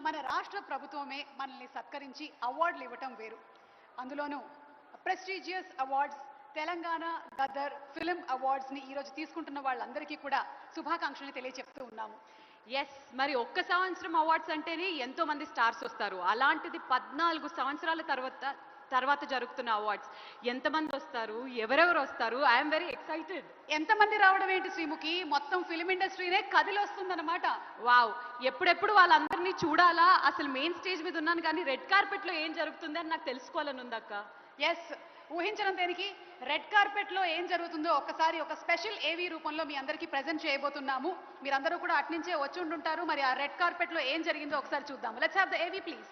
మన రాష్ట్ర ప్రభుత్వమే మనల్ని సత్కరించి అవార్డులు ఇవ్వటం వేరు. అందులోనూ prestigious awards Telangana Gaddar film అవార్డ్స్ని ఈరోజు తీసుకుంటున్న వాళ్ళందరికీ కూడా శుభాకాంక్షలు తెలియజెప్తూ ఉన్నాము. ఎస్, మరి ఒక్క సంవత్సరం అవార్డ్స్ అంటేనే ఎంతో మంది స్టార్స్ వస్తారు. అలాంటిది 14 సంవత్సరాల తర్వాత జరుగుతున్న అవార్డ్స్ ఎంతమంది వస్తారు, ఎవరెవరు వస్తారు? I'm very excited. ఎంతమంది రావడం ఏంటి శ్రీముఖి, మొత్తం ఫిలిం ఇండస్ట్రీనే కదిలొస్తుందన్నమాట. వావ్, ఎప్పుడెప్పుడు వాళ్ళందరినీ చూడాలా? అసలు మెయిన్ స్టేజ్ మీద ఉన్నాను కానీ రెడ్ కార్పెట్ లో ఏం జరుగుతుంది అని నాకు తెలుసుకోవాలని ఉందక్క. ఎస్, ఊహించడం దేనికి, రెడ్ కార్పెట్ లో ఏం జరుగుతుందో ఒక్కసారి ఒక స్పెషల్ ఏవీ రూపంలో మీ అందరికీ ప్రెజెంట్ చేయబోతున్నాము. మీరందరూ కూడా అట్నుంచే వచ్చి ఉంటుంటారు. మరి ఆ రెడ్ కార్పెట్ లో ఏం జరిగిందో ఒకసారి చూద్దాము. లెట్స్ హావ్ ద ఏవీ ప్లీజ్.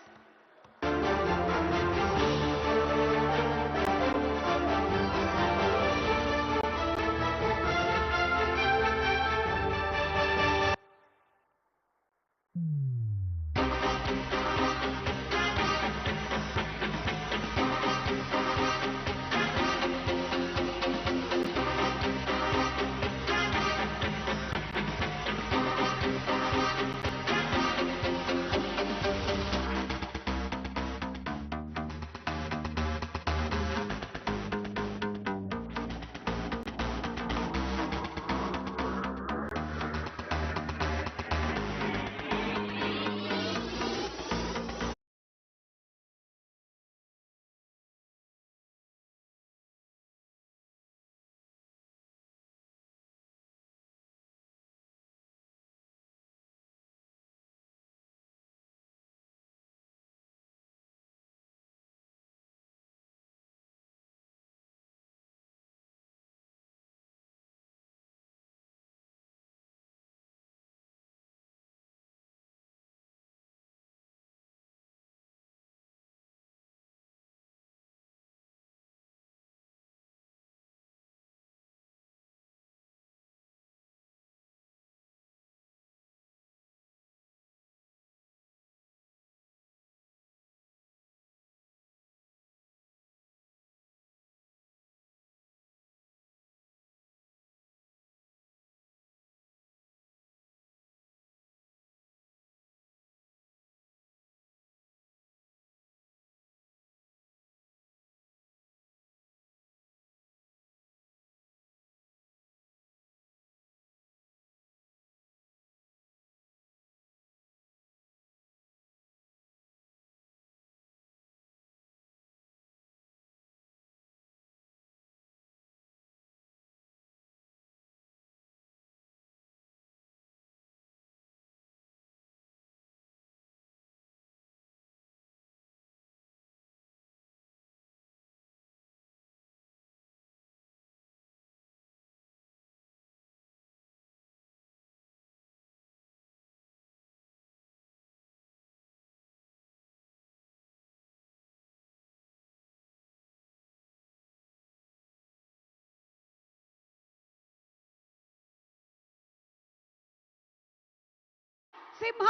సింహ,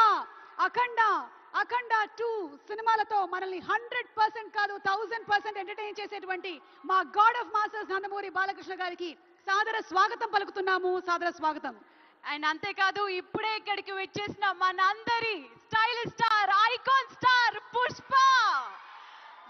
అఖండ, అఖండ 2 సినిమాలతో మనల్ని 100% కాదు 1000% ఎంటర్టైన్ చేసేటువంటి మా God of masters Nandamuri Balakrishna గారికి సాదర స్వాగతం పలుకుతున్నాము. సాదర స్వాగతం. అండ్ అంతేకాదు, ఇప్పుడే ఇక్కడికి వచ్చేసిన మనందరి stylish star, icon star Pushpa,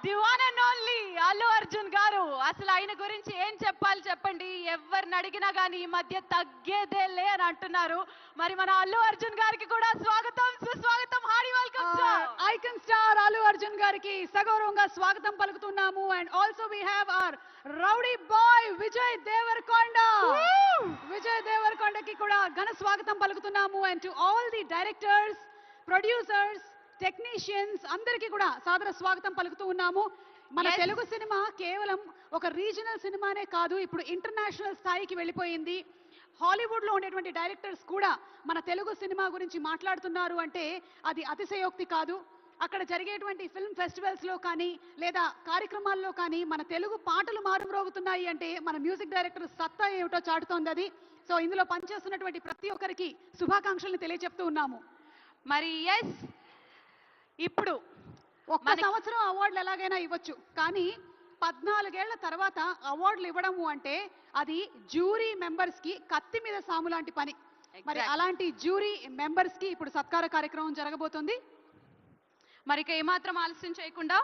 the one and only Allu Arjun గారు. అసలు ఆయన గురించి ఏం చెప్పాలి చెప్పండి? ఎవరిని అడిగినా కానీ ఈ మధ్య తగ్గేదేలే అని అంటున్నారు. మరి మన అల్లు అర్జున్ గారికి కూడా స్వాగతం, సుస్వాగతం, hearty welcome sir. Icon star Allu Arjun గారికి సగౌరవంగా స్వాగతం పలుకుతున్నాము. And also we have our rowdy boy Vijay Deverakonda. Vijay దేవరకొండకి కూడా ఘన స్వాగతం పలుకుతున్నాము. And to all the directors, producers, technicians అందరికీ కూడా సాదర స్వాగతం పలుకుతూ ఉన్నాము. మన తెలుగు సినిమా కేవలం ఒక రీజనల్ సినిమానే కాదు, ఇప్పుడు ఇంటర్నేషనల్ స్థాయికి వెళ్ళిపోయింది. హాలీవుడ్ లో ఉండేటువంటి డైరెక్టర్స్ కూడా మన తెలుగు సినిమా గురించి మాట్లాడుతున్నారు అంటే అది అతిశయోక్తి కాదు. అక్కడ జరిగేటువంటి ఫిల్మ్ ఫెస్టివల్స్ లో కానీ లేదా కార్యక్రమాల్లో కానీ మన తెలుగు పాటలు మారుమ్రోగుతున్నాయి అంటే మన మ్యూజిక్ డైరెక్టర్ సత్తా ఏమిటో చాటుతోంది అది. సో ఇందులో పనిచేస్తున్నటువంటి ప్రతి ఒక్కరికి శుభాకాంక్షలను తెలియజెప్తూ ఉన్నాము. మరి ఎస్, ఇప్పుడు ఒక్క సంవత్సరం అవార్డులు ఎలాగైనా ఇవ్వచ్చు, కానీ 14 ఏళ్ల తర్వాత అవార్డులు ఇవ్వడము అంటే అది జ్యూరీ మెంబర్స్ కి కత్తి మీద సాము లాంటి పని. మరి అలాంటి జ్యూరీ మెంబర్స్ కి ఇప్పుడు సత్కార కార్యక్రమం జరగబోతుంది. మరి ఇక ఏమాత్రం ఆలస్యం చేయకుండా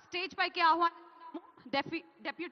స్టేజ్ పైకి ఆహ్వానిస్తున్నాము డిప్యూటీ